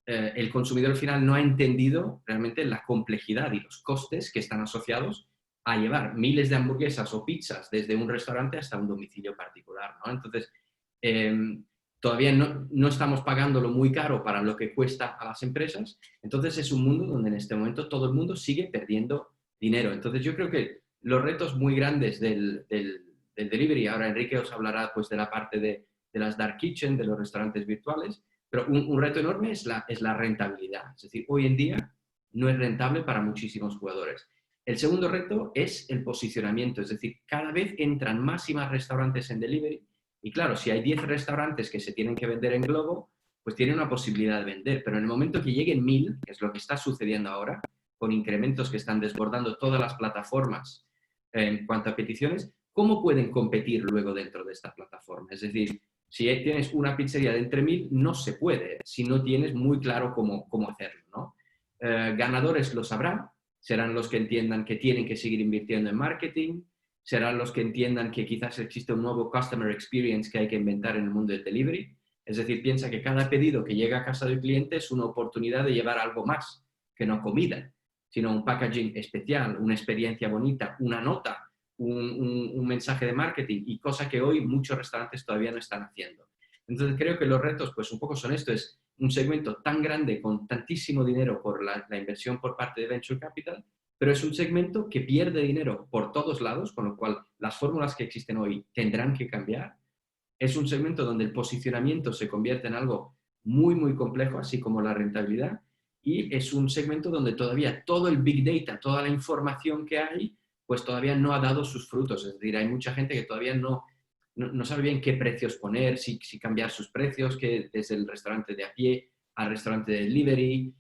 el consumidor final no ha entendido realmente la complejidad y los costes que están asociados a llevar miles de hamburguesas o pizzas desde un restaurante hasta un domicilio particular, ¿no? Entonces, todavía no estamos pagándolo muy caro para lo que cuesta a las empresas. Entonces, es un mundo donde en este momento todo el mundo sigue perdiendo dinero. Entonces, yo creo que los retos muy grandes del delivery, ahora Enrique os hablará pues, de la parte de las dark kitchen, de los restaurantes virtuales, pero un reto enorme es la rentabilidad. Es decir, hoy en día no es rentable para muchísimos jugadores. El segundo reto es el posicionamiento, es decir, cada vez entran más y más restaurantes en delivery y claro, si hay 10 restaurantes que se tienen que vender en Globo, pues tienen una posibilidad de vender, pero en el momento que lleguen 1000, que es lo que está sucediendo ahora, con incrementos que están desbordando todas las plataformas en cuanto a peticiones, ¿cómo pueden competir luego dentro de esta plataforma? Es decir, si tienes una pizzería de entre 1000, no se puede si no tienes muy claro cómo hacerlo, ¿no? Ganadores lo sabrán, serán los que entiendan que tienen que seguir invirtiendo en marketing, serán los que entiendan que quizás existe un nuevo customer experience que hay que inventar en el mundo del delivery. Es decir, piensa que cada pedido que llega a casa del cliente es una oportunidad de llevar algo más que no comida, sino un packaging especial, una experiencia bonita, una nota, un mensaje de marketing y cosa que hoy muchos restaurantes todavía no están haciendo. Entonces creo que los retos pues un poco son esto, es un segmento tan grande con tantísimo dinero por la inversión por parte de Venture Capital, pero es un segmento que pierde dinero por todos lados, con lo cual las fórmulas que existen hoy tendrán que cambiar. Es un segmento donde el posicionamiento se convierte en algo muy, muy complejo, así como la rentabilidad, y es un segmento donde todavía todo el big data, toda la información que hay, pues todavía no ha dado sus frutos. Es decir, hay mucha gente que todavía no sabe bien qué precios poner, si cambiar sus precios, que desde el restaurante de a pie al restaurante de delivery.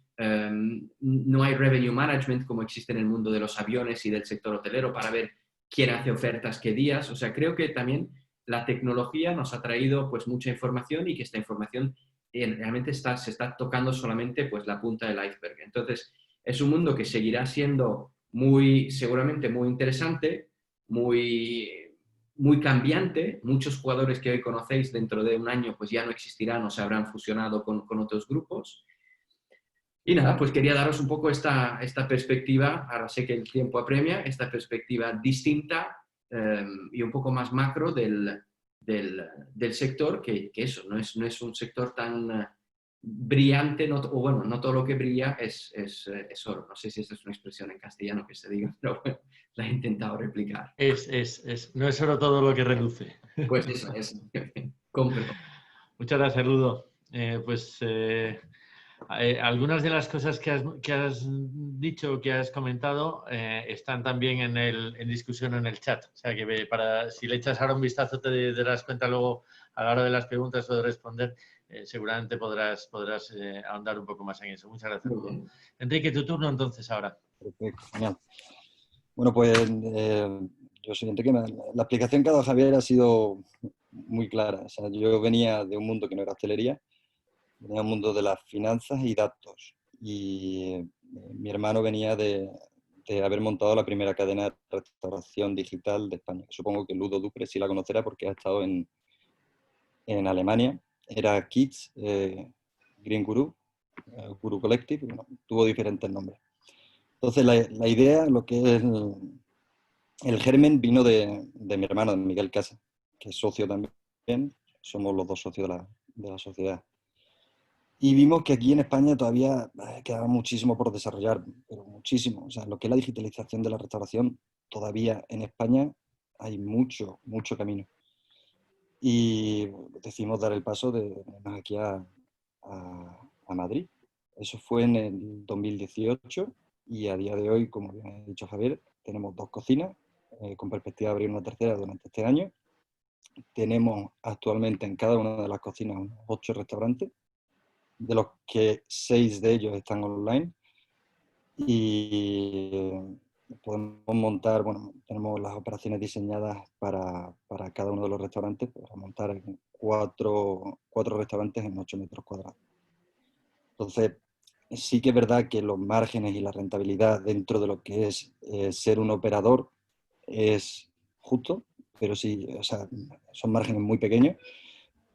No hay revenue management como existe en el mundo de los aviones y del sector hotelero para ver quién hace ofertas qué días. O sea, creo que también la tecnología nos ha traído pues mucha información y que esta información realmente se está tocando solamente pues la punta del iceberg. Entonces, es un mundo que seguirá siendo seguramente muy interesante, muy cambiante. Muchos jugadores que hoy conocéis dentro de un año pues ya no existirán o se habrán fusionado con otros grupos. Y nada, pues quería daros un poco esta perspectiva, ahora sé que el tiempo apremia, esta perspectiva distinta y un poco más macro del sector, que eso, no es un sector tan brillante, o bueno, no todo lo que brilla es oro. No sé si esta es una expresión en castellano que se diga, pero bueno, la he intentado replicar. No es solo todo lo que reluce. Pues eso es. Compro. Muchas gracias, Ludo. Algunas de las cosas que has dicho, que has comentado, están también en discusión en el chat. O sea, que si le echas ahora un vistazo te darás cuenta luego a la hora de las preguntas o de responder, seguramente podrás ahondar un poco más en eso. Muchas gracias, Ludo. Enrique, tu turno entonces ahora. Perfecto, genial. Bueno, pues yo soy Enrique. La explicación que ha dado Javier ha sido muy clara. O sea, yo venía de un mundo que no era hostelería, venía de un mundo de las finanzas y datos. Y mi hermano venía de haber montado la primera cadena de restauración digital de España. Supongo que Ludo Ducre sí la conocerá porque ha estado en Alemania. Era Kids, Green Guru, Guru Collective, bueno, tuvo diferentes nombres. Entonces la idea, lo que es el germen vino de mi hermano, de Miguel Casa, que es socio también, somos los dos socios de la sociedad. Y vimos que aquí en España todavía quedaba muchísimo por desarrollar, pero muchísimo. O sea, lo que es la digitalización de la restauración, todavía en España hay mucho, mucho camino. Y decidimos dar el paso de irnos aquí a Madrid. Eso fue en el 2018 y a día de hoy, como bien ha dicho Javier, tenemos 2 cocinas, con perspectiva de abrir una tercera durante este año. Tenemos actualmente en cada una de las cocinas unos 8 restaurantes, de los que 6 de ellos están online. Y podemos montar, bueno, tenemos las operaciones diseñadas para cada uno de los restaurantes, para montar 4 restaurantes en 8 metros cuadrados. Entonces, sí que es verdad que los márgenes y la rentabilidad dentro de lo que es ser un operador es justo, pero sí, o sea, son márgenes muy pequeños,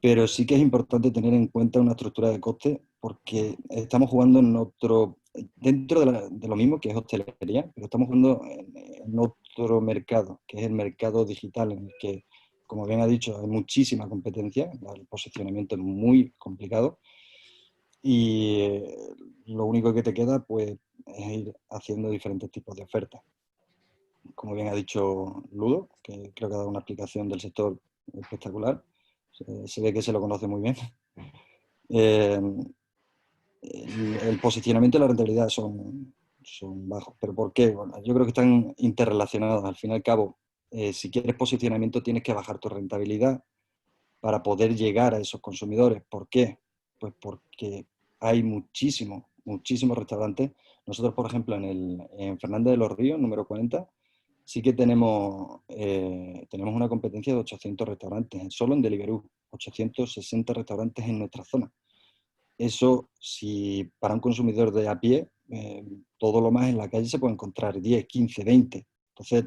pero sí que es importante tener en cuenta una estructura de coste porque estamos jugando en otro, dentro de lo mismo que es hostelería, pero estamos jugando en otro mercado, que es el mercado digital, en el que, como bien ha dicho, hay muchísima competencia, el posicionamiento es muy complicado y lo único que te queda pues, es ir haciendo diferentes tipos de ofertas. Como bien ha dicho Ludo, que creo que ha dado una explicación del sector espectacular, se ve que se lo conoce muy bien. El posicionamiento y la rentabilidad son bajos. ¿Pero por qué? Bueno, yo creo que están interrelacionados. Al fin y al cabo, si quieres posicionamiento tienes que bajar tu rentabilidad para poder llegar a esos consumidores. ¿Por qué? Pues porque hay muchísimos restaurantes. Nosotros, por ejemplo, en Fernández de los Ríos, número 40, sí que tenemos una competencia de 800 restaurantes, solo en Deliveroo, 860 restaurantes en nuestra zona. Eso, si para un consumidor de a pie, todo lo más en la calle se puede encontrar 10, 15, 20. Entonces,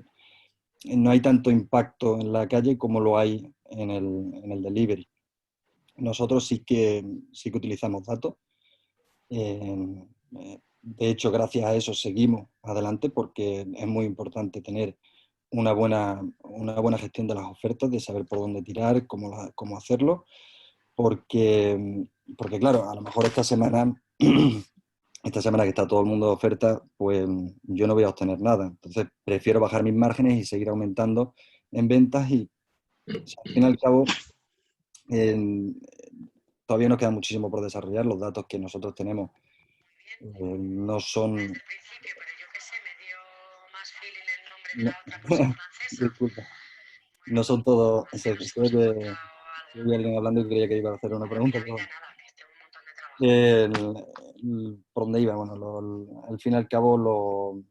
no hay tanto impacto en la calle como lo hay en el delivery. Nosotros sí que utilizamos datos. De hecho, gracias a eso seguimos adelante porque es muy importante tener una buena gestión de las ofertas, de saber por dónde tirar, cómo hacerlo, porque claro, a lo mejor esta semana que está todo el mundo de oferta, pues yo no voy a obtener nada. Entonces prefiero bajar mis márgenes y seguir aumentando en ventas y al fin y al cabo todavía nos queda muchísimo por desarrollar. Los datos que nosotros tenemos no son... Desde el principio, pero yo qué sé, me dio más feeling el nombre de No, la otra por ser francesa. disculpa, no son todos... No sé, Se nos ve hemos que encontrado se oye alguien hablando y creía que iba a hacer una a pregunta, mí pero de bueno. nada, que tengo un montón de trabajo. Por dónde iba, bueno, al fin y al cabo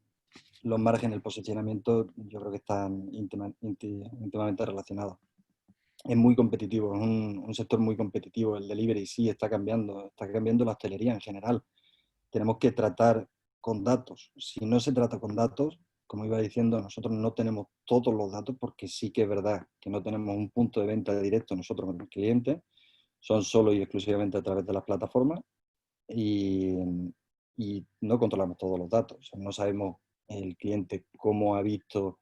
los márgenes, el posicionamiento, yo creo que están íntimamente relacionados. Es muy competitivo, es un sector muy competitivo. El delivery sí está cambiando la hostelería en general. Tenemos que tratar con datos. Si no se trata con datos, como iba diciendo, nosotros no tenemos todos los datos porque sí que es verdad que no tenemos un punto de venta directo nosotros con el cliente, son solo y exclusivamente a través de las plataformas y, y no controlamos todos los datos. O sea, no sabemos el cliente cómo ha visto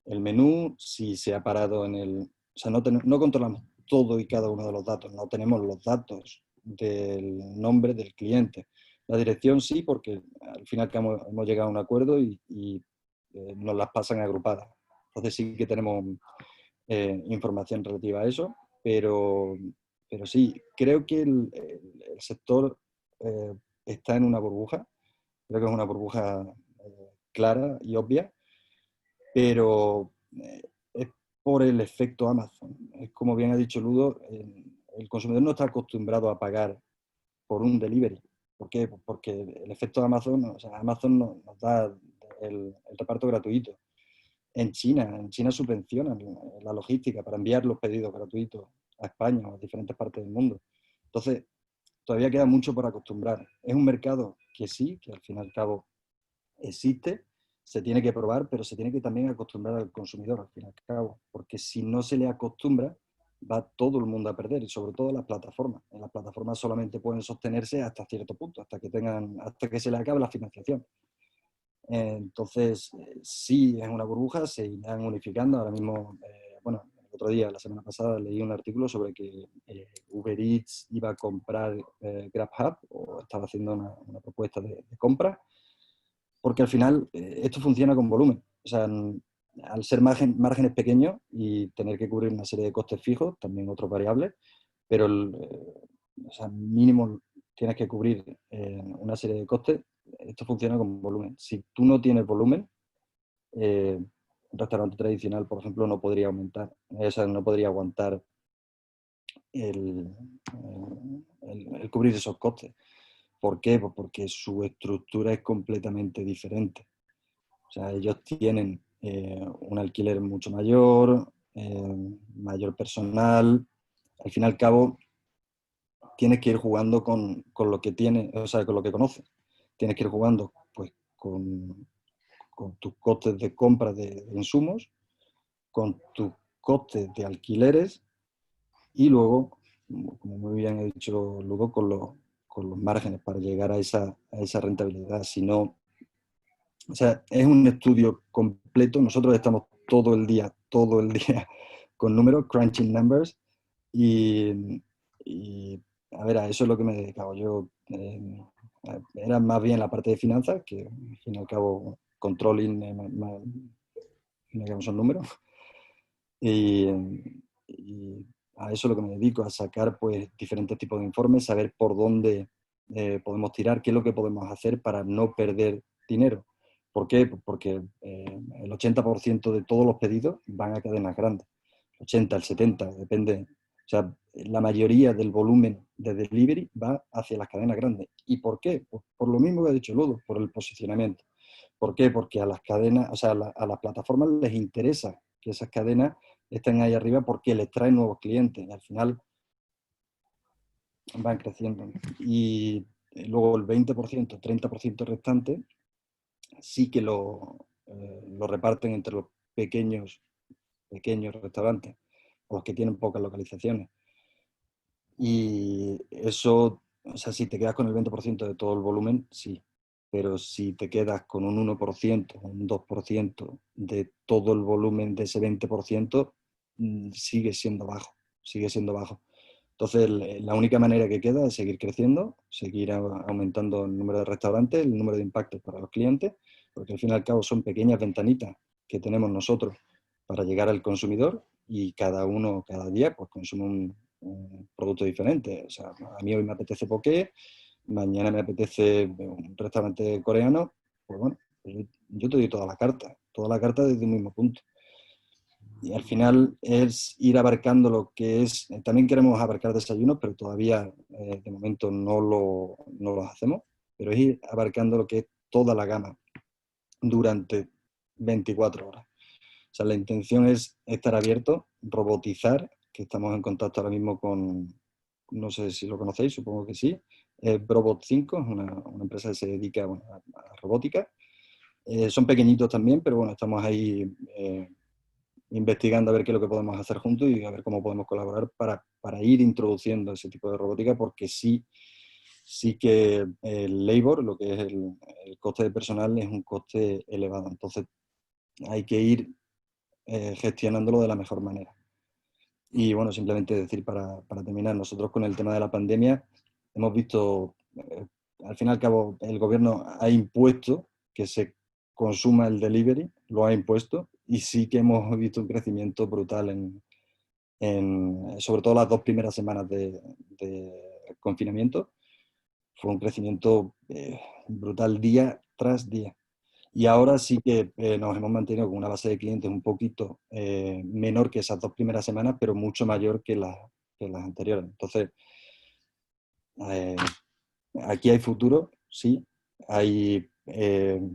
el menú, si se ha parado en el... O sea, no controlamos todo y cada uno de los datos, no tenemos los datos del nombre del cliente. La dirección sí, porque al final hemos llegado a un acuerdo y nos las pasan agrupadas. Entonces sí que tenemos información relativa a eso, pero sí, creo que el sector está en una burbuja, creo que es una burbuja clara y obvia, pero es por el efecto Amazon. Es como bien ha dicho Ludo, el consumidor no está acostumbrado a pagar por un delivery. ¿Por qué? Pues porque el efecto de Amazon, o sea, Amazon nos da el reparto gratuito. En China subvencionan la logística para enviar los pedidos gratuitos a España o a diferentes partes del mundo. Entonces, todavía queda mucho por acostumbrar. Es un mercado que sí, que al fin y al cabo existe, se tiene que probar, pero se tiene que también acostumbrar al consumidor, al fin y al cabo, porque si no se le acostumbra, va todo el mundo a perder, y sobre todo las plataformas. En las plataformas solamente pueden sostenerse hasta cierto punto, hasta que se les acabe la financiación. Entonces, sí, es una burbuja, se irán unificando. Ahora mismo, bueno, el otro día, la semana pasada, leí un artículo sobre que Uber Eats iba a comprar GrabHub o estaba haciendo una propuesta de compra, porque al final esto funciona con volumen. O sea, al ser márgenes pequeños y tener que cubrir una serie de costes fijos, también otros variables, pero o sea, mínimo tienes que cubrir una serie de costes. Esto funciona con volumen. Si tú no tienes volumen, un restaurante tradicional, por ejemplo, no podría aumentar, o sea, no podría aguantar el cubrir esos costes. ¿Por qué? Pues porque su estructura es completamente diferente. O sea, ellos tienen un alquiler mucho mayor, mayor personal. Al fin y al cabo, tienes que ir jugando con lo que tienes, o sea, con lo que conoces. Tienes que ir jugando pues, con tus costes de compra de insumos, con tus costes de alquileres y luego, como muy bien he dicho Ludo, con los márgenes para llegar a esa rentabilidad. Si no, o sea, es un estudio completo. Nosotros estamos todo el día con números, crunching numbers, y a ver, a eso es lo que me he dedicado. Yo era más bien la parte de finanzas, que al fin y al cabo controlling, son números, y a eso es lo que me dedico, a sacar pues diferentes tipos de informes, saber por dónde podemos tirar, qué es lo que podemos hacer para no perder dinero. ¿Por qué? Pues porque el 80% de todos los pedidos van a cadenas grandes. 80, el 70, depende. O sea, la mayoría del volumen de delivery va hacia las cadenas grandes. ¿Y por qué? Pues por lo mismo que ha dicho Ludo, por el posicionamiento. ¿Por qué? Porque a las cadenas, o sea, a las plataformas les interesa que esas cadenas estén ahí arriba porque les traen nuevos clientes y al final van creciendo. Y luego el 20%, 30% restante sí que lo reparten entre los pequeños restaurantes, los que tienen pocas localizaciones. Y eso, o sea, si te quedas con el 20% de todo el volumen, sí. Pero si te quedas con un 1%, un 2% de todo el volumen de ese 20%, sigue siendo bajo, sigue siendo bajo. Entonces, la única manera que queda es seguir creciendo, seguir aumentando el número de restaurantes, el número de impactos para los clientes, porque al fin y al cabo son pequeñas ventanitas que tenemos nosotros para llegar al consumidor y cada uno, cada día, pues consume un producto diferente. O sea, a mí hoy me apetece poké, mañana me apetece un restaurante coreano, pues bueno, yo te doy toda la carta desde un mismo punto. Y al final es ir abarcando lo que es, también queremos abarcar desayunos, pero todavía de momento no lo hacemos, pero es ir abarcando lo que es toda la gama durante 24 horas. O sea, la intención es estar abierto, robotizar, que estamos en contacto ahora mismo con, no sé si lo conocéis, supongo que sí, Brobot 5, es una empresa que se dedica, bueno, a robótica. Son pequeñitos también, pero bueno, estamos ahí investigando a ver qué es lo que podemos hacer juntos y a ver cómo podemos colaborar para ir introduciendo ese tipo de robótica, porque sí que el labor, lo que es el coste de personal, es un coste elevado. Entonces hay que ir gestionándolo de la mejor manera. Y bueno, simplemente decir para terminar, nosotros con el tema de la pandemia hemos visto, al fin y al cabo, el gobierno ha impuesto que se consuma el delivery, lo ha impuesto, y sí que hemos visto un crecimiento brutal sobre todo las 2 primeras semanas de confinamiento. Fue un crecimiento brutal día tras día. Y ahora sí que nos hemos mantenido con una base de clientes un poquito menor que esas 2 primeras semanas, pero mucho mayor que las anteriores. Entonces, aquí hay futuro, sí, hay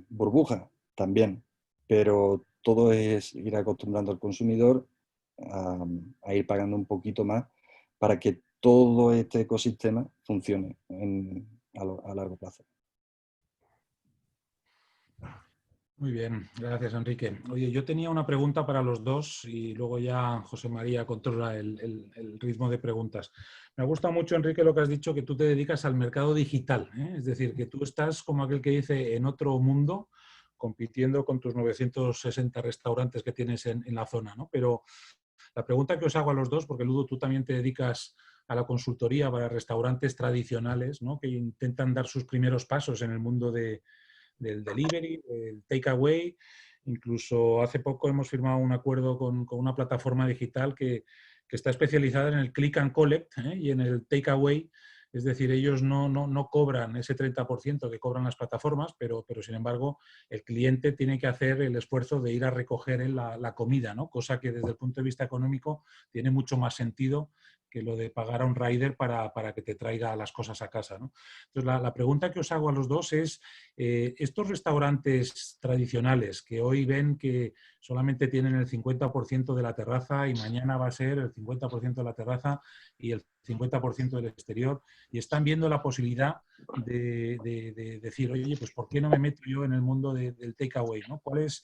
burbuja también, pero todo es ir acostumbrando al consumidor a ir pagando un poquito más para que todo este ecosistema funcione a largo plazo. Muy bien, gracias Enrique. Oye, yo tenía una pregunta para los dos y luego ya José María controla el ritmo de preguntas. Me ha gustado mucho, Enrique, lo que has dicho, que tú te dedicas al mercado digital, ¿eh? Es decir, que tú estás como aquel que dice en otro mundo, compitiendo con tus 960 restaurantes que tienes en la zona, ¿no? Pero la pregunta que os hago a los dos, porque Ludo, tú también te dedicas a la consultoría para restaurantes tradicionales, ¿no? Que intentan dar sus primeros pasos en el mundo del delivery, del takeaway. Incluso hace poco hemos firmado un acuerdo con una plataforma digital que está especializada en el click and collect y en el takeaway. Es decir, ellos no cobran ese 30% que cobran las plataformas, pero sin embargo el cliente tiene que hacer el esfuerzo de ir a recoger la comida, ¿no? Cosa que desde el punto de vista económico tiene mucho más sentido que lo de pagar a un rider para que te traiga las cosas a casa, ¿no? Entonces, la pregunta que os hago a los dos es, estos restaurantes tradicionales que hoy ven que solamente tienen el 50% de la terraza y mañana va a ser el 50% de la terraza y el 50% del exterior, y están viendo la posibilidad de decir, oye, pues ¿por qué no me meto yo en el mundo del takeaway, ¿no? ¿Cuál es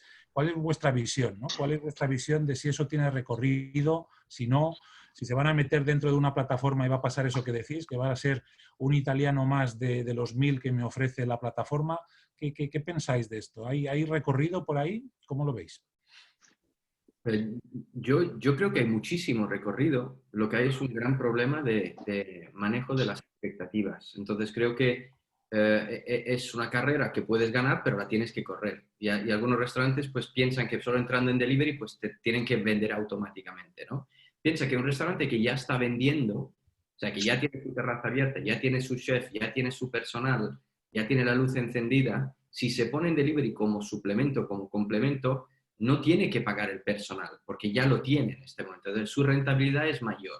vuestra visión, ¿no? ¿Cuál es vuestra visión de si eso tiene recorrido, si no? si se van a meter dentro de una plataforma y va a pasar eso que decís, que va a ser un italiano más de los 1000 que me ofrece la plataforma. ¿Qué pensáis de esto? ¿Hay recorrido por ahí? ¿Cómo lo veis? Yo creo que hay muchísimo recorrido. Lo que hay es un gran problema de manejo de las expectativas. Entonces creo que es una carrera que puedes ganar, pero la tienes que correr. Y algunos restaurantes pues piensan que solo entrando en delivery pues te tienen que vender automáticamente, ¿no? Piensa que un restaurante que ya está vendiendo, o sea, que ya tiene su terraza abierta, ya tiene su chef, ya tiene su personal, ya tiene la luz encendida, si se pone en delivery como suplemento, como complemento, no tiene que pagar el personal, porque ya lo tiene en este momento. Entonces, su rentabilidad es mayor.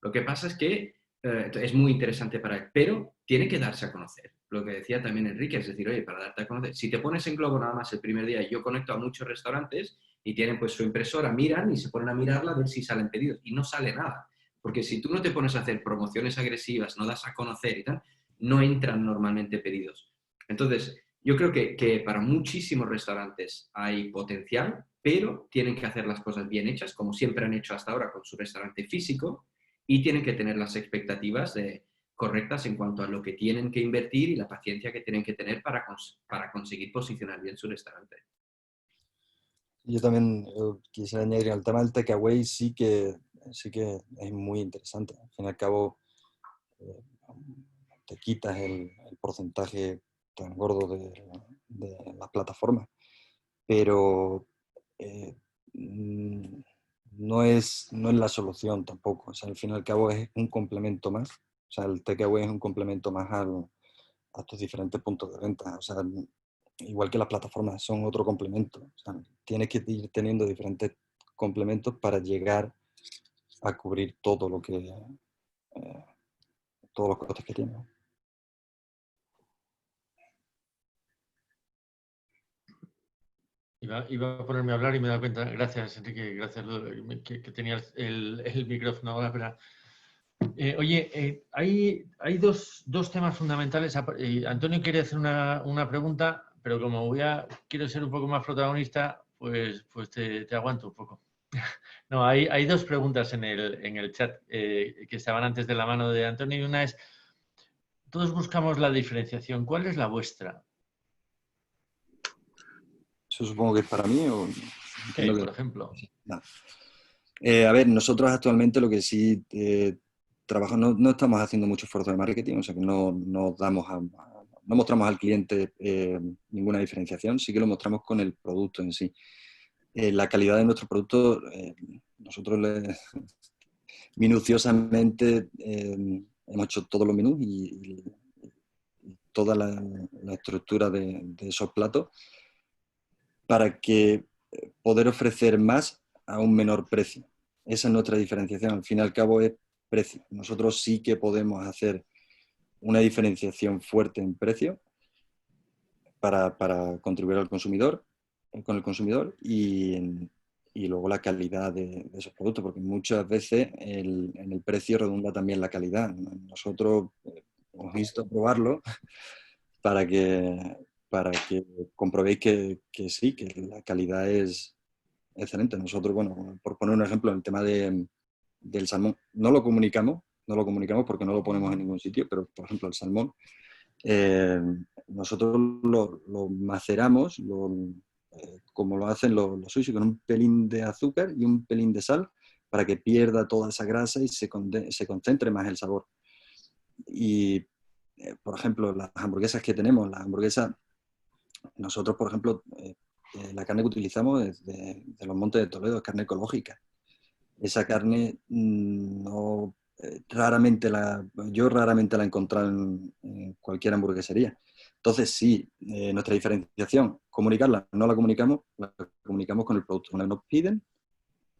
Lo que pasa es que es muy interesante para él, pero tiene que darse a conocer. Lo que decía también Enrique, es decir, oye, para darte a conocer, si te pones en Globo nada más el primer día, yo conecto a muchos restaurantes y tienen pues su impresora, miran y se ponen a mirarla a ver si salen pedidos y no sale nada. Porque si tú no te pones a hacer promociones agresivas, no das a conocer y tal, no entran normalmente pedidos. Entonces, yo creo que para muchísimos restaurantes hay potencial, pero tienen que hacer las cosas bien hechas, como siempre han hecho hasta ahora con su restaurante físico, y tienen que tener las expectativas correctas en cuanto a lo que tienen que invertir y la paciencia que tienen que tener para conseguir posicionar bien su restaurante. Yo también quisiera añadir al tema del takeaway, sí que es muy interesante. Al fin y al cabo, te quitas el porcentaje tan gordo de las plataformas, pero no es la solución tampoco. O sea, al fin y al cabo es un complemento más. O sea, el takeaway es un complemento más a tus diferentes puntos de venta. O sea, igual que las plataformas son otro complemento. O sea, tienes que ir teniendo diferentes complementos para llegar a cubrir todo lo que todos los costes que tiene. Iba a ponerme a hablar y me he dado cuenta, gracias Enrique, gracias que tenía el micrófono ahora, pero oye, hay dos temas fundamentales. Antonio quería hacer una pregunta, pero como quiero ser un poco más protagonista, pues te aguanto un poco. No, hay dos preguntas en el chat que estaban antes de la mano de Antonio, y una es, todos buscamos la diferenciación, ¿cuál es la vuestra? Eso supongo que es para mí o... por ejemplo. No. A ver, nosotros actualmente lo que sí trabajamos, no estamos haciendo mucho esfuerzo de marketing, o sea que no mostramos al cliente ninguna diferenciación, sí que lo mostramos con el producto en sí. La calidad de nuestro producto, nosotros minuciosamente hemos hecho todos los menús y toda la estructura de esos platos para que poder ofrecer más a un menor precio. Esa es nuestra diferenciación. Al fin y al cabo es precio. Nosotros sí que podemos hacer una diferenciación fuerte en precio para contribuir al consumidor, con el consumidor y luego la calidad de esos productos, porque muchas veces en el precio redunda también la calidad. Nosotros hemos visto probarlo para que comprobéis que sí, que la calidad es excelente. Nosotros, bueno, por poner un ejemplo, el tema del salmón, no lo comunicamos porque no lo ponemos en ningún sitio, pero por ejemplo el salmón, nosotros lo maceramos, como lo hacen los sushi, con un pelín de azúcar y un pelín de sal para que pierda toda esa grasa y se concentre más el sabor. Y, por ejemplo, las hamburguesas que tenemos, nosotros, por ejemplo, la carne que utilizamos es de los Montes de Toledo, es carne ecológica. Esa carne yo raramente la he encontrado en cualquier hamburguesería. Entonces, sí, nuestra diferenciación, comunicarla, no la comunicamos con el producto. Una vez nos piden,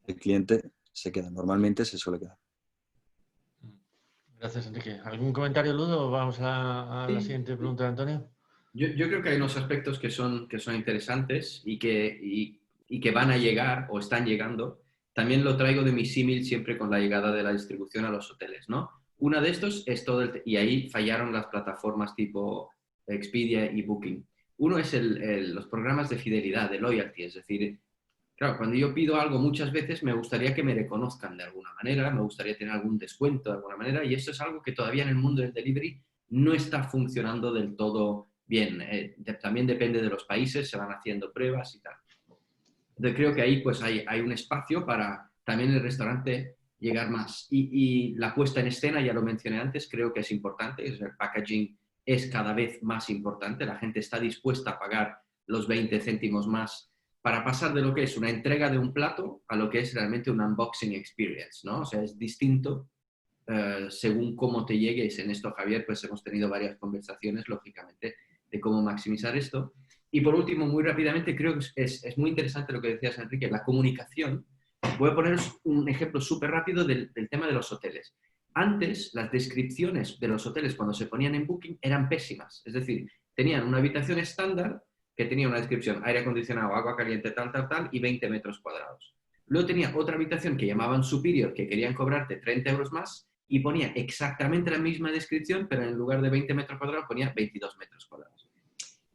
el cliente se queda. Normalmente se suele quedar. Gracias, Enrique. ¿Algún comentario, Ludo? Vamos a la siguiente pregunta de Antonio. Yo creo que hay unos aspectos que son interesantes y que van a llegar o están llegando. También lo traigo de mi símil siempre con la llegada de la distribución a los hoteles, ¿no? Una de estos es y ahí fallaron las plataformas tipo Expedia y Booking. Uno es los programas de fidelidad, de loyalty, es decir, Claro, cuando yo pido algo muchas veces me gustaría que me reconozcan de alguna manera, me gustaría tener algún descuento de alguna manera, y eso es algo que todavía en el mundo del delivery no está funcionando del todo bien. También depende de los países, se van haciendo pruebas y tal. Entonces creo que ahí pues hay un espacio para también el restaurante llegar más. Y la puesta en escena, ya lo mencioné antes, creo que es importante, el packaging es cada vez más importante, la gente está dispuesta a pagar los 20 céntimos más para pasar de lo que es una entrega de un plato a lo que es realmente un unboxing experience, ¿no? O sea, es distinto según cómo te llegues. En esto, Javier, pues hemos tenido varias conversaciones, lógicamente, de cómo maximizar esto. Y por último, muy rápidamente, creo que es muy interesante lo que decías, Enrique, la comunicación. Voy a poneros un ejemplo súper rápido del tema de los hoteles. Antes, las descripciones de los hoteles cuando se ponían en Booking eran pésimas. Es decir, tenían una habitación estándar que tenía una descripción, aire acondicionado, agua caliente, tal, tal, tal, y 20 metros cuadrados. Luego tenía otra habitación que llamaban Superior, que querían cobrarte 30 euros más, y ponía exactamente la misma descripción, pero en lugar de 20 metros cuadrados ponía 22 metros cuadrados.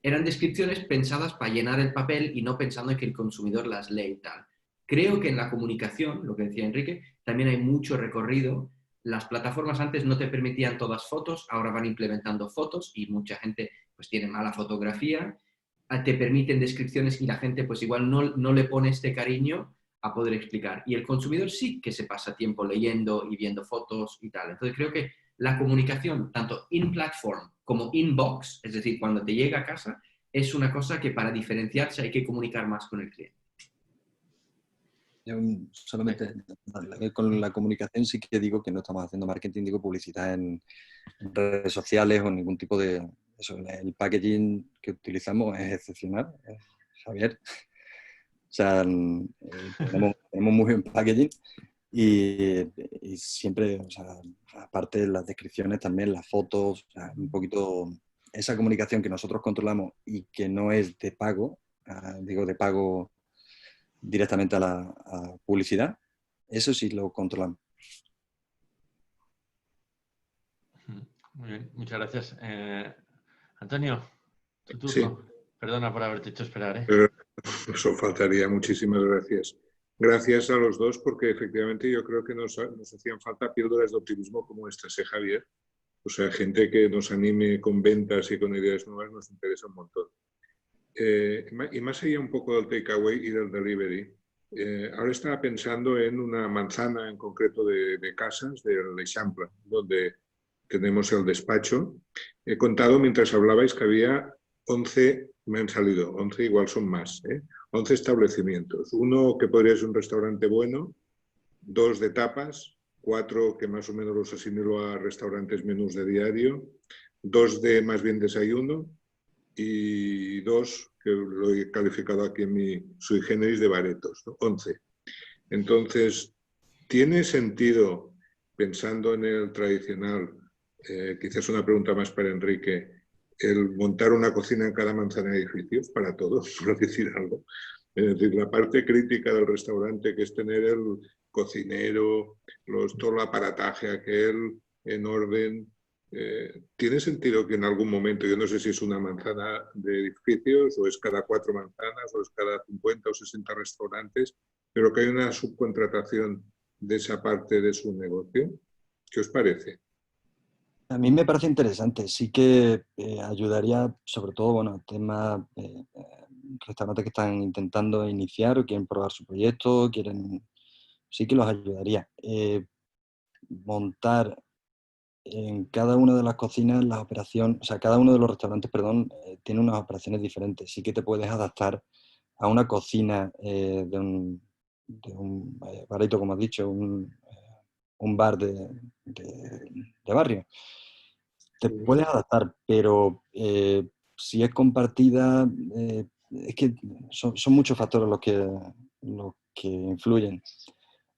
Eran descripciones pensadas para llenar el papel y no pensando en que el consumidor las lee y tal. Creo que en la comunicación, lo que decía Enrique, también hay mucho recorrido. Las plataformas antes no te permitían todas fotos, ahora van implementando fotos y mucha gente pues tiene mala fotografía, te permiten descripciones y la gente pues igual no le pone este cariño a poder explicar. Y el consumidor sí que se pasa tiempo leyendo y viendo fotos y tal. Entonces creo que la comunicación, tanto in-platform como in-box, es decir, cuando te llega a casa, es una cosa que para diferenciarse hay que comunicar más con el cliente. Yo solamente con la comunicación sí que digo que no estamos haciendo marketing, digo publicidad en redes sociales o ningún tipo de... Eso, el packaging que utilizamos es excepcional, Javier. O sea, tenemos muy buen packaging y siempre, o sea, aparte de las descripciones también, las fotos, o sea, un poquito esa comunicación que nosotros controlamos y que no es de pago, digo de pago directamente a publicidad, eso sí lo controlamos. Muy bien, muchas gracias. Antonio, tu turno. Sí. Perdona por haberte hecho esperar, ¿eh? Pero eso faltaría. Muchísimas gracias. Gracias a los dos porque efectivamente yo creo que nos hacían falta píldoras de optimismo como estas, Javier. O sea, gente que nos anime con ventas y con ideas nuevas nos interesa un montón. Y más allá un poco del takeaway y del delivery, ahora estaba pensando en una manzana en concreto de casas del Eixample, donde tenemos el despacho. He contado mientras hablabais que había 11, me han salido 11, igual son más, 11 establecimientos. Uno que podría ser un restaurante bueno, 2 de tapas, 4 que más o menos los asimilo a restaurantes menús de diario, 2 de más bien desayuno y 2 que lo he calificado aquí en mi sui generis de baretos, ¿no? 11. Entonces, ¿tiene sentido, pensando en el tradicional, quizás una pregunta más para Enrique, el montar una cocina en cada manzana de edificios para todos, por decir algo? Es decir, la parte crítica del restaurante, que es tener el cocinero, todo el aparataje aquel en orden. ¿Tiene sentido que en algún momento, yo no sé si es una manzana de edificios o es cada 4 manzanas o es cada 50 o 60 restaurantes, pero que hay una subcontratación de esa parte de su negocio? ¿Qué os parece? A mí me parece interesante, sí que ayudaría sobre todo, bueno, temas, restaurantes que están intentando iniciar o quieren probar su proyecto, sí que los ayudaría. Montar en cada una de las cocinas las operaciones, o sea, cada uno de los restaurantes, perdón, tiene unas operaciones diferentes. Sí que te puedes adaptar a una cocina de un barito, como has dicho, un bar de barrio. Te puedes adaptar, pero si es compartida, es que son muchos factores los que influyen.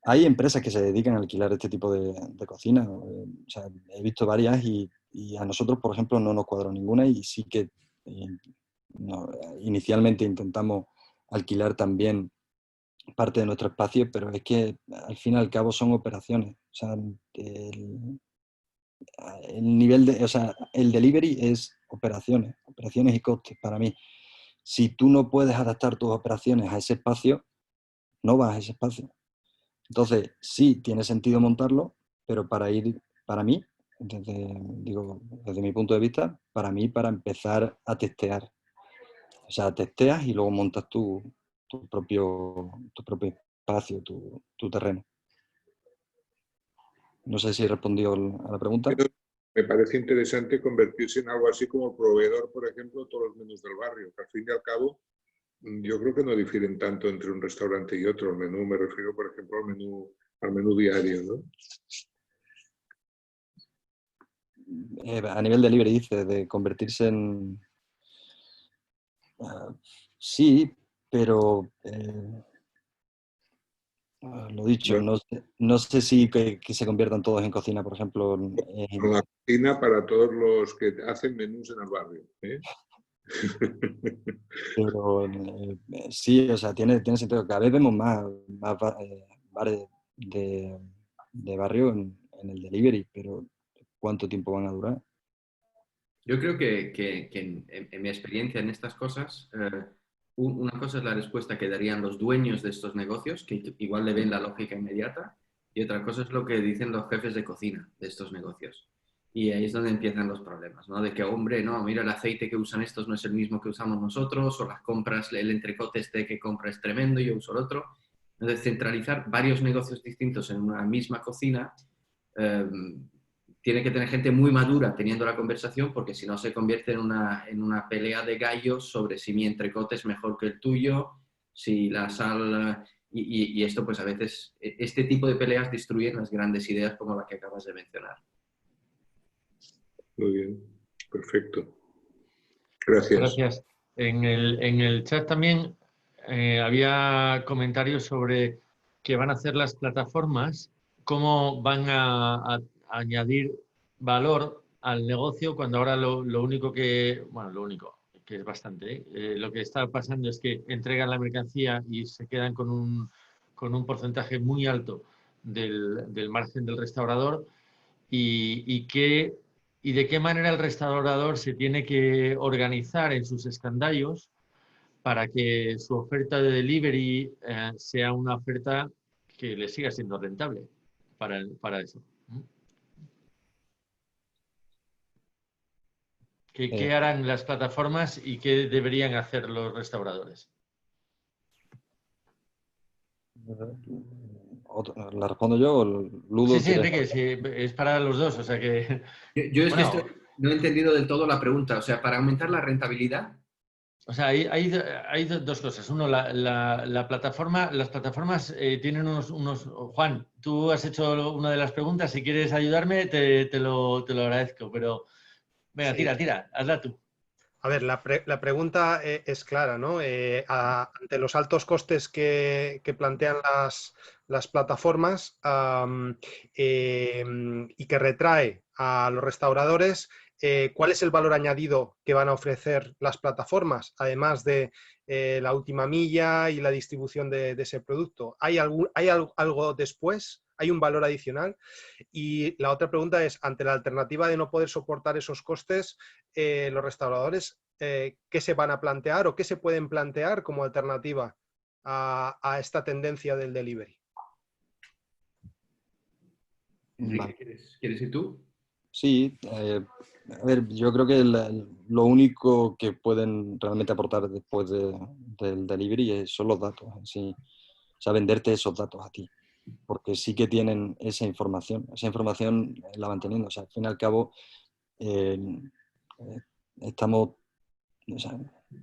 Hay empresas que se dedican a alquilar este tipo de cocinas. O sea, he visto varias y a nosotros, por ejemplo, no nos cuadró ninguna y sí que inicialmente intentamos alquilar también parte de nuestro espacio, pero es que al fin y al cabo son operaciones. O sea, el nivel o sea, el delivery es operaciones y costes para mí. Si tú no puedes adaptar tus operaciones a ese espacio, no vas a ese espacio. Entonces, sí tiene sentido montarlo, pero para mí, desde mi punto de vista, para empezar a testear. O sea, testeas y luego montas tu propio espacio, tu terreno. No sé si he respondido a la pregunta. Pero me parece interesante convertirse en algo así como proveedor, por ejemplo, de todos los menús del barrio, que al fin y al cabo yo creo que no difieren tanto entre un restaurante y otro. El menú, me refiero, por ejemplo, al menú diario, ¿no? A nivel de delivery, dice, de convertirse en... sí, pero lo dicho, Bueno, no sé si que se conviertan todos en cocina, por ejemplo. con la cocina para todos los que hacen menús en el barrio, ¿eh? Pero sí, o sea, tiene sentido. Cada vez vemos más bares de barrio en el delivery, pero ¿cuánto tiempo van a durar? Yo creo que en mi experiencia en estas cosas, una cosa es la respuesta que darían los dueños de estos negocios, que igual le ven la lógica inmediata, y otra cosa es lo que dicen los jefes de cocina de estos negocios. Y ahí es donde empiezan los problemas, ¿no? De que, hombre, no, mira, el aceite que usan estos no es el mismo que usamos nosotros, o las compras, el entrecote este que compra es tremendo, yo uso el otro. Entonces, centralizar varios negocios distintos en una misma cocina tiene que tener gente muy madura teniendo la conversación, porque si no se convierte en una pelea de gallos sobre si mi entrecote es mejor que el tuyo, si la sal... Y esto, pues a veces, este tipo de peleas destruyen las grandes ideas como la que acabas de mencionar. Muy bien, perfecto. Gracias. Gracias. En el chat también había comentarios sobre qué van a hacer las plataformas, cómo van a añadir valor al negocio cuando ahora lo único que, bueno, lo único, que es bastante, lo que está pasando es que entregan la mercancía y se quedan con un porcentaje muy alto del margen del restaurador y de qué manera el restaurador se tiene que organizar en sus escandallos para que su oferta de delivery sea una oferta que le siga siendo rentable para eso. ¿Qué harán las plataformas y qué deberían hacer los restauradores? ¿La respondo yo o Ludo? Sí, Enrique, sí, es para los dos, o sea que... Yo es bueno, que no he entendido del todo la pregunta. O sea, para aumentar la rentabilidad... O sea, hay dos cosas. Uno, la plataforma, las plataformas tienen unos... Juan, tú has hecho una de las preguntas. Si quieres ayudarme, te lo agradezco. Pero venga, Sí. tira, hazla tú. A ver, la pregunta es clara, ¿no? Ante los altos costes que plantean las plataformas y que retrae a los restauradores, ¿cuál es el valor añadido que van a ofrecer las plataformas, además de la última milla y la distribución de ese producto? ¿Hay algo después? ¿Hay un valor adicional? Y la otra pregunta es, ante la alternativa de no poder soportar esos costes, los restauradores, ¿qué se van a plantear o qué se pueden plantear como alternativa a esta tendencia del delivery? Enrique, ¿quieres ir tú? Sí, a ver, yo creo que lo único que pueden realmente aportar después del delivery son los datos, sí. O sea, venderte esos datos a ti, porque sí que tienen esa información la van teniendo. O sea, al fin y al cabo, estamos, o sea,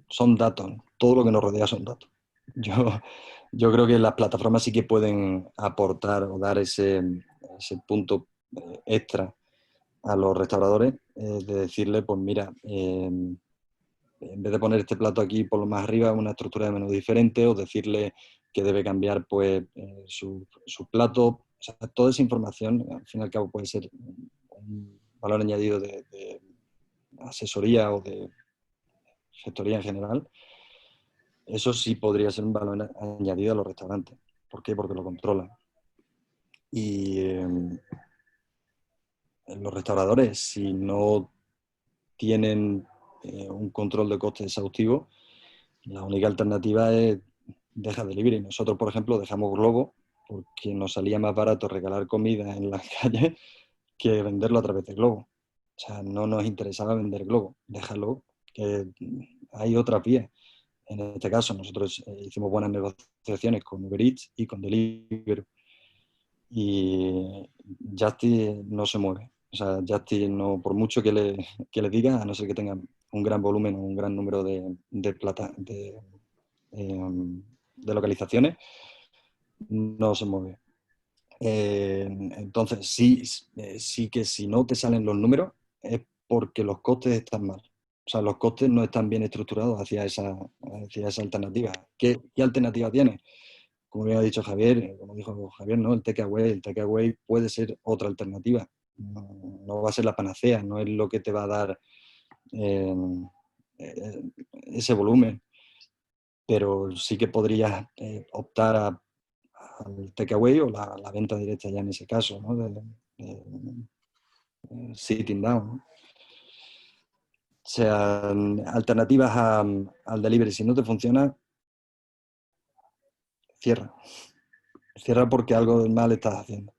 son datos, todo lo que nos rodea son datos. Yo creo que las plataformas sí que pueden aportar o dar ese punto extra a los restauradores, de decirle, pues mira, en vez de poner este plato aquí por lo más arriba, una estructura de menú diferente, o decirle que debe cambiar pues su plato. O sea, toda esa información, al fin y al cabo, puede ser un valor añadido de asesoría o de gestoría en general. Eso sí podría ser un valor añadido a los restaurantes. ¿Por qué? Porque lo controlan. Y los restauradores, si no tienen un control de costes exhaustivo, la única alternativa es deja delivery. Nosotros, por ejemplo, dejamos Glovo porque nos salía más barato regalar comida en la calle que venderlo a través de Glovo. O sea, no nos interesaba vender Glovo, déjalo, que hay otras vías. En este caso, nosotros hicimos buenas negociaciones con Uber Eats y con Deliveroo. Y Justy no se mueve. O sea, Justy, no, por mucho que le diga, a no ser que tenga un gran volumen o un gran número de localizaciones, no se mueve. Entonces, sí que si no te salen los números es porque los costes están mal. O sea, los costes no están bien estructurados hacia esa alternativa. ¿Qué alternativa tiene? Como bien ha dicho Javier, como dijo Javier, ¿no? El takeaway puede ser otra alternativa. No va a ser la panacea, no es lo que te va a dar ese volumen. Pero sí que podrías optar al takeaway o la venta directa ya en ese caso, ¿no? Sitting down, ¿no? O sea, alternativas al delivery. Si no te funciona, cierra. Cierra porque algo mal estás haciendo.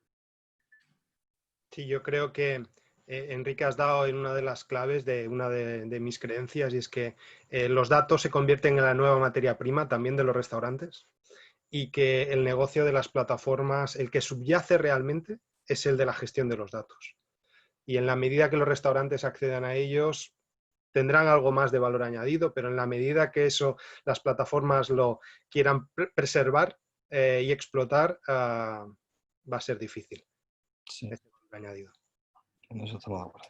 Sí, yo creo que Enrique has dado en una de las claves de una de mis creencias, y es que los datos se convierten en la nueva materia prima también de los restaurantes, y que el negocio de las plataformas, el que subyace realmente, es el de la gestión de los datos. Y en la medida que los restaurantes accedan a ellos, tendrán algo más de valor añadido, pero en la medida que eso las plataformas lo quieran preservar y explotar, va a ser difícil. Sí, este valor añadido. en eso estamos de acuerdo.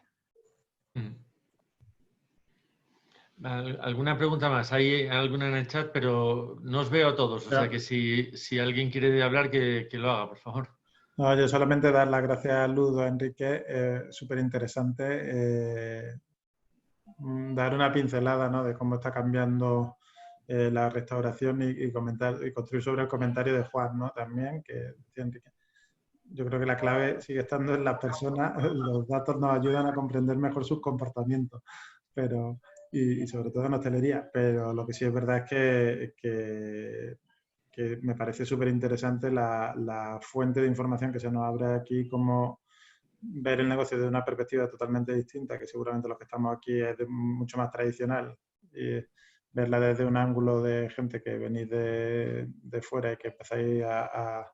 ¿Alguna pregunta más? Hay alguna en el chat, pero no os veo a todos. O sea que si alguien quiere hablar, que lo haga, por favor. No, yo solamente dar las gracias a Ludo, a Enrique, súper interesante. Dar una pincelada, ¿no?, de cómo está cambiando la restauración y comentar y construir sobre el comentario de Juan, ¿no?, también, que decía Enrique. Yo creo que la clave sigue estando en las personas. Los datos nos ayudan a comprender mejor sus comportamientos, pero y sobre todo en hostelería. Pero lo que sí es verdad es que me parece súper interesante la fuente de información que se nos abre aquí, como ver el negocio desde una perspectiva totalmente distinta, que seguramente los que estamos aquí es mucho más tradicional, y verla desde un ángulo de gente que venís de fuera y que empezáis a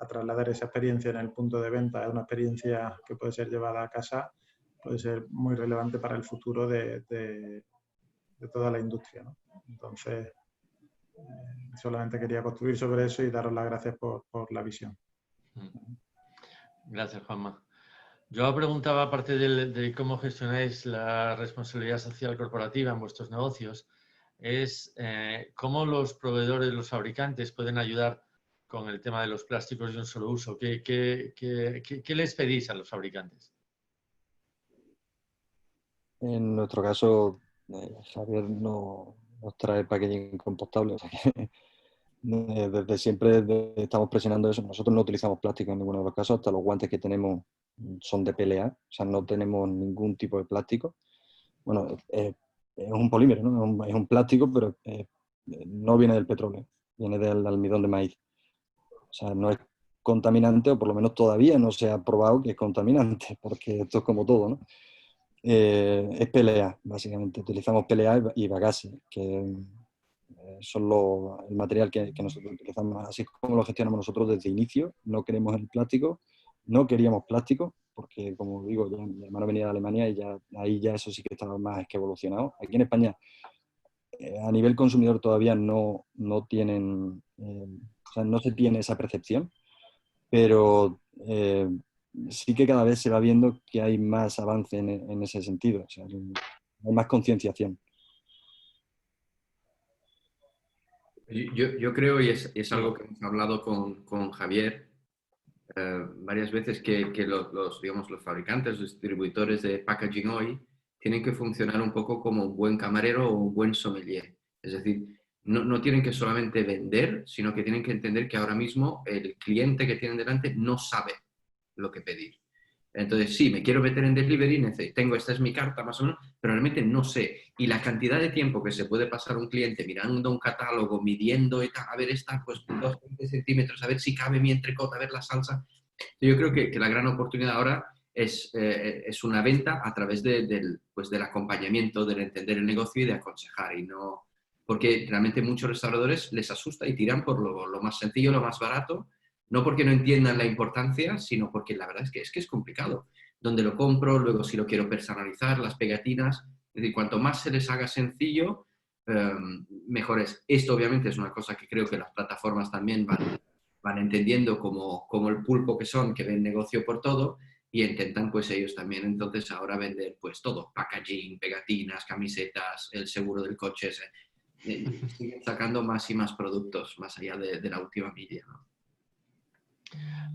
trasladar esa experiencia en el punto de venta, es una experiencia que puede ser llevada a casa, puede ser muy relevante para el futuro de toda la industria, ¿no? Entonces, solamente quería construir sobre eso y daros las gracias por la visión. Gracias, Juanma. Yo preguntaba, aparte de cómo gestionáis la responsabilidad social corporativa en vuestros negocios, es cómo los proveedores, los fabricantes pueden ayudar con el tema de los plásticos de un solo uso. ¿Qué les pedís a los fabricantes? En nuestro caso, Javier nos trae packaging compostable. O sea que, desde siempre estamos presionando eso. Nosotros no utilizamos plástico en ninguno de los casos, hasta los guantes que tenemos son de PLA, o sea, no tenemos ningún tipo de plástico. Bueno, es un polímero, ¿no? Es un plástico, pero no viene del petróleo, viene del almidón de maíz. O sea, no es contaminante, o por lo menos todavía no se ha probado que es contaminante, porque esto es como todo, ¿no? Es PLA, básicamente. Utilizamos PLA y bagasse, que son el material que nosotros utilizamos. Así como lo gestionamos nosotros desde inicio. No queremos el plástico, no queríamos plástico, porque, como digo, ya mi hermano venía de Alemania y ahí ya eso sí que estaba más que evolucionado. Aquí en España, a nivel consumidor todavía no tienen, o sea, no se tiene esa percepción, pero sí que cada vez se va viendo que hay más avance en ese sentido, o sea, hay más concienciación. Yo creo, y es algo que hemos hablado con Javier varias veces, que digamos, los fabricantes, los distribuidores de packaging hoy tienen que funcionar un poco como un buen camarero o un buen sommelier. Es decir, no tienen que solamente vender, sino que tienen que entender que ahora mismo el cliente que tienen delante no sabe lo que pedir. Entonces, sí, me quiero meter en delivery, tengo, esta es mi carta más o menos, pero realmente no sé. Y la cantidad de tiempo que se puede pasar un cliente mirando un catálogo, midiendo y tal, a ver, esta, pues 20 centímetros, a ver si cabe mi entrecot, a ver la salsa. Yo creo que la gran oportunidad ahora es una venta a través pues del acompañamiento, del entender el negocio y de aconsejar. Y no, porque realmente muchos restauradores les asusta y tiran por lo más sencillo, lo más barato, no porque no entiendan la importancia, sino porque la verdad es que es complicado. Donde lo compro, luego si lo quiero personalizar, las pegatinas, es decir, cuanto más se les haga sencillo, mejor es. Esto obviamente es una cosa que creo que las plataformas también van entendiendo como el pulpo que son, que ven negocio por todo y intentan pues ellos también entonces ahora vender pues todo, packaging, pegatinas, camisetas, el seguro del coche, siguen sacando más y más productos más allá de la última milla, ¿no?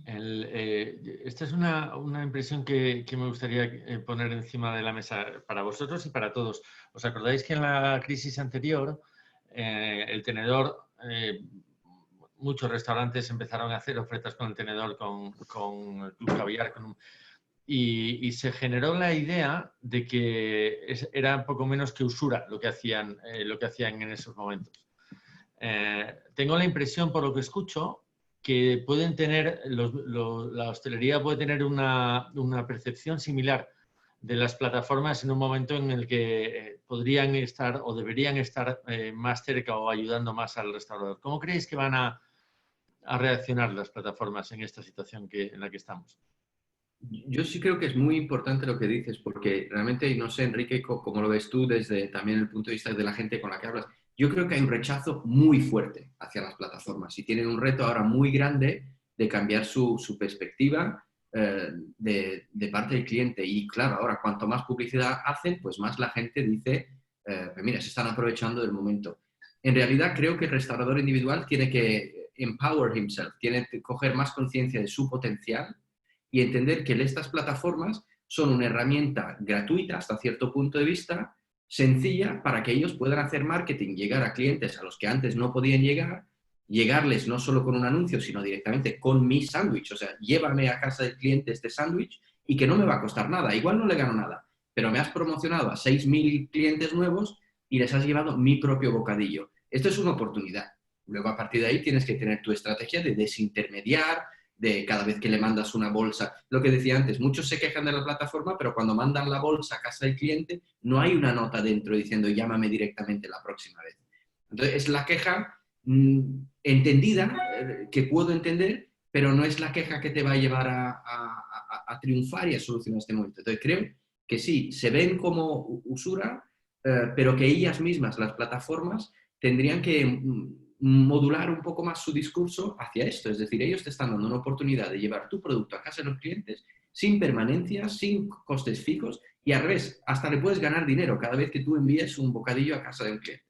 Esta es una impresión que me gustaría poner encima de la mesa para vosotros y para todos. ¿Os acordáis que en la crisis anterior el tenedor, muchos restaurantes empezaron a hacer ofertas con el tenedor, con el Club Caviar, y se generó la idea de que era un poco menos que usura lo que hacían en esos momentos. Tengo la impresión, por lo que escucho, que pueden tener, la hostelería puede tener una percepción similar de las plataformas en un momento en el que podrían estar o deberían estar más cerca o ayudando más al restaurador. ¿Cómo creéis que van a reaccionar las plataformas en esta situación en la que estamos? Yo sí creo que es muy importante lo que dices, porque realmente, no sé, Enrique, cómo lo ves tú desde también el punto de vista de la gente con la que hablas. Yo creo que hay un rechazo muy fuerte hacia las plataformas y tienen un reto ahora muy grande de cambiar su perspectiva de parte del cliente. Y claro, ahora cuanto más publicidad hacen, pues más la gente dice, pues mira, se están aprovechando del momento. En realidad creo que el restaurador individual tiene que empower himself, tiene que coger más conciencia de su potencial y entender que estas plataformas son una herramienta gratuita hasta cierto punto de vista, sencilla, para que ellos puedan hacer marketing, llegar a clientes a los que antes no podían llegar, llegarles no solo con un anuncio, sino directamente con mi sándwich. O sea, llévame a casa del cliente este sándwich y que no me va a costar nada. Igual no le gano nada, pero me has promocionado a 6.000 clientes nuevos y les has llevado mi propio bocadillo. Esto es una oportunidad. Luego, a partir de ahí, tienes que tener tu estrategia de desintermediar, de cada vez que le mandas una bolsa. Lo que decía antes, muchos se quejan de la plataforma, pero cuando mandan la bolsa a casa del cliente, no hay una nota dentro diciendo llámame directamente la próxima vez. Entonces, es la queja entendida, que puedo entender, pero no es la queja que te va a llevar a triunfar y a solucionar este momento. Entonces, creo que sí, se ven como usura, pero que ellas mismas, las plataformas, tendrían que modular un poco más su discurso hacia esto. Es decir, ellos te están dando una oportunidad de llevar tu producto a casa de los clientes sin permanencias, sin costes fijos y al revés, hasta le puedes ganar dinero cada vez que tú envíes un bocadillo a casa de un cliente.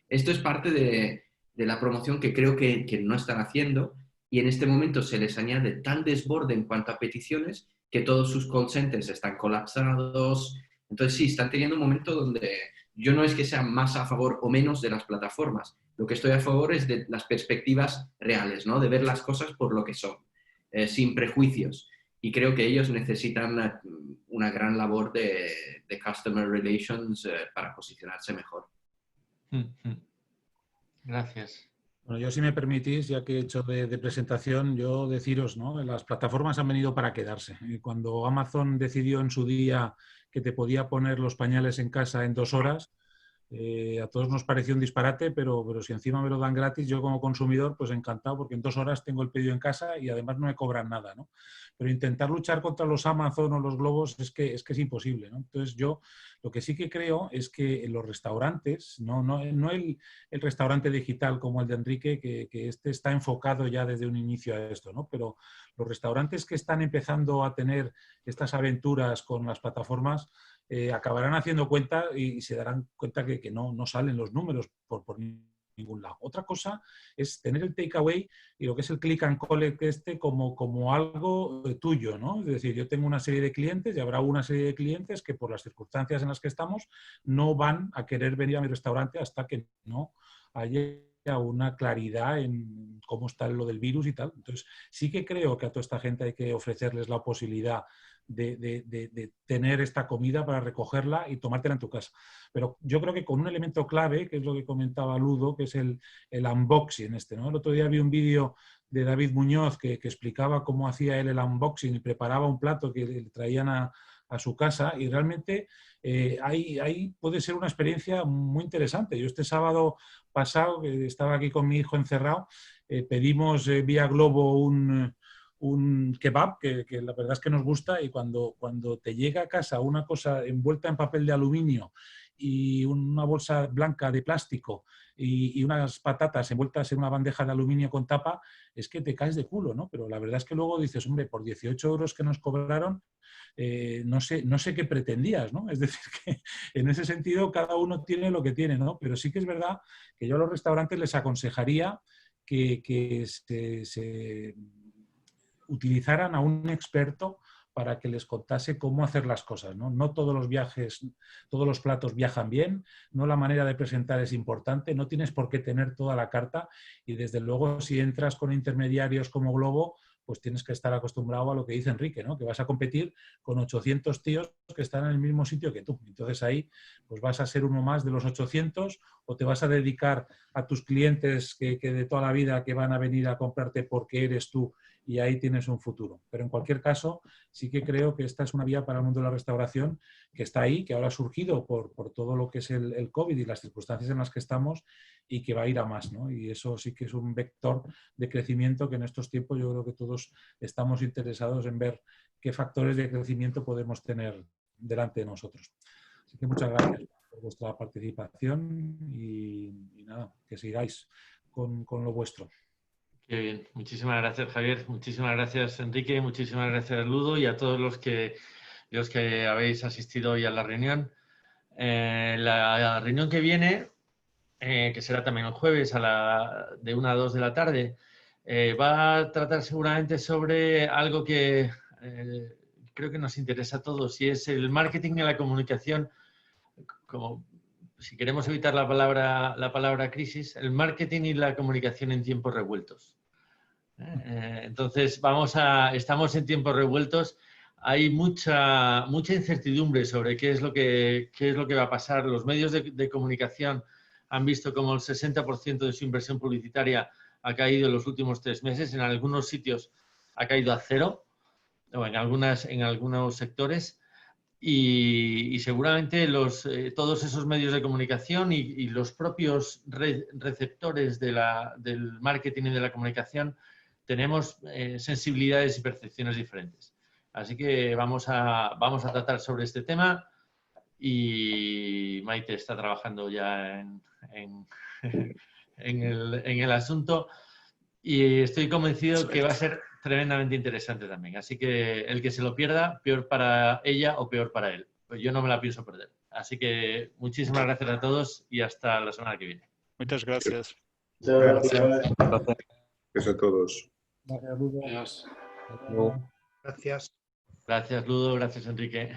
Esto es parte de la promoción que creo que no están haciendo y en este momento se les añade tal desborde en cuanto a peticiones que todos sus call centers están colapsados. Entonces sí, están teniendo un momento donde yo no es que sea más a favor o menos de las plataformas. Lo que estoy a favor es de las perspectivas reales, ¿no? De ver las cosas por lo que son, sin prejuicios. Y creo que ellos necesitan una gran labor de customer relations para posicionarse mejor. Gracias. Bueno, yo si me permitís, ya que he hecho de presentación, yo deciros, ¿no? Las plataformas han venido para quedarse. Y cuando Amazon decidió en su día que te podía poner los pañales en casa en 2 horas, a todos nos pareció un disparate, pero si encima me lo dan gratis, yo como consumidor, pues encantado, porque en 2 horas tengo el pedido en casa y además no me cobran nada, ¿no? Pero intentar luchar contra los Amazon o los Globos es que es imposible, ¿no? Entonces yo lo que sí que creo es que en los restaurantes, no el restaurante digital como el de Enrique, que este está enfocado ya desde un inicio a esto, ¿no? Pero los restaurantes que están empezando a tener estas aventuras con las plataformas, acabarán haciendo cuenta y se darán cuenta que no salen los números por ningún lado. Otra cosa es tener el takeaway y lo que es el click and collect como algo tuyo, ¿no? Es decir, yo tengo una serie de clientes y habrá una serie de clientes que por las circunstancias en las que estamos no van a querer venir a mi restaurante hasta que no haya una claridad en cómo está lo del virus y tal. Entonces, sí que creo que a toda esta gente hay que ofrecerles la posibilidad de tener esta comida para recogerla y tomártela en tu casa. Pero yo creo que con un elemento clave, que es lo que comentaba Ludo, que es el unboxing ¿no? El otro día vi un vídeo de David Muñoz que explicaba cómo hacía él el unboxing y preparaba un plato que le traían a su casa, y realmente ahí puede ser una experiencia muy interesante. Yo este sábado pasado, que estaba aquí con mi hijo encerrado, pedimos vía Globo un kebab, que la verdad es que nos gusta, y cuando te llega a casa una cosa envuelta en papel de aluminio y una bolsa blanca de plástico y unas patatas envueltas en una bandeja de aluminio con tapa, es que te caes de culo, ¿no? Pero la verdad es que luego dices, hombre, por 18 euros que nos cobraron, no sé qué pretendías, ¿no? Es decir, que en ese sentido cada uno tiene lo que tiene, ¿no? Pero sí que es verdad que yo a los restaurantes les aconsejaría que se utilizaran a un experto para que les contase cómo hacer las cosas, ¿no? No todos los viajes, todos los platos viajan bien, no la manera de presentar es importante, no tienes por qué tener toda la carta, y desde luego si entras con intermediarios como Globo, pues tienes que estar acostumbrado a lo que dice Enrique, ¿no? Que vas a competir con 800 tíos que están en el mismo sitio que tú. Entonces ahí pues vas a ser uno más de los 800, o te vas a dedicar a tus clientes que de toda la vida, que van a venir a comprarte porque eres tú, y ahí tienes un futuro. Pero en cualquier caso, sí que creo que esta es una vía para el mundo de la restauración que está ahí, que ahora ha surgido por todo lo que es el COVID y las circunstancias en las que estamos, y que va a ir a más, ¿no? Y eso sí que es un vector de crecimiento que en estos tiempos yo creo que todos estamos interesados en ver qué factores de crecimiento podemos tener delante de nosotros. Así que muchas gracias por vuestra participación y nada, que sigáis con lo vuestro. Qué bien. Muchísimas gracias, Javier. Muchísimas gracias, Enrique. Muchísimas gracias, Ludo, y a todos los que habéis asistido hoy a la reunión. La reunión que viene, que será también el jueves de 1 a 2 de la tarde, va a tratar seguramente sobre algo que creo que nos interesa a todos, y es el marketing y la comunicación. Como, si queremos evitar la palabra crisis, el marketing y la comunicación en tiempos revueltos. Entonces, estamos en tiempos revueltos. Hay mucha incertidumbre sobre qué es lo que va a pasar. Los medios de comunicación han visto como el 60% de su inversión publicitaria ha caído en los últimos 3 meses. En algunos sitios ha caído a 0, o en algunos sectores. Y seguramente todos esos medios de comunicación y los propios receptores del marketing y de la comunicación tenemos sensibilidades y percepciones diferentes. Así que vamos a tratar sobre este tema, y Maite está trabajando ya en el asunto, y estoy convencido que va a ser tremendamente interesante también. Así que el que se lo pierda, peor para ella o peor para él. Pues yo no me la pienso perder. Así que muchísimas gracias a todos y hasta la semana que viene. Muchas gracias. Gracias a todos. Gracias, Ludo. Gracias. Gracias, Ludo. Gracias, Enrique.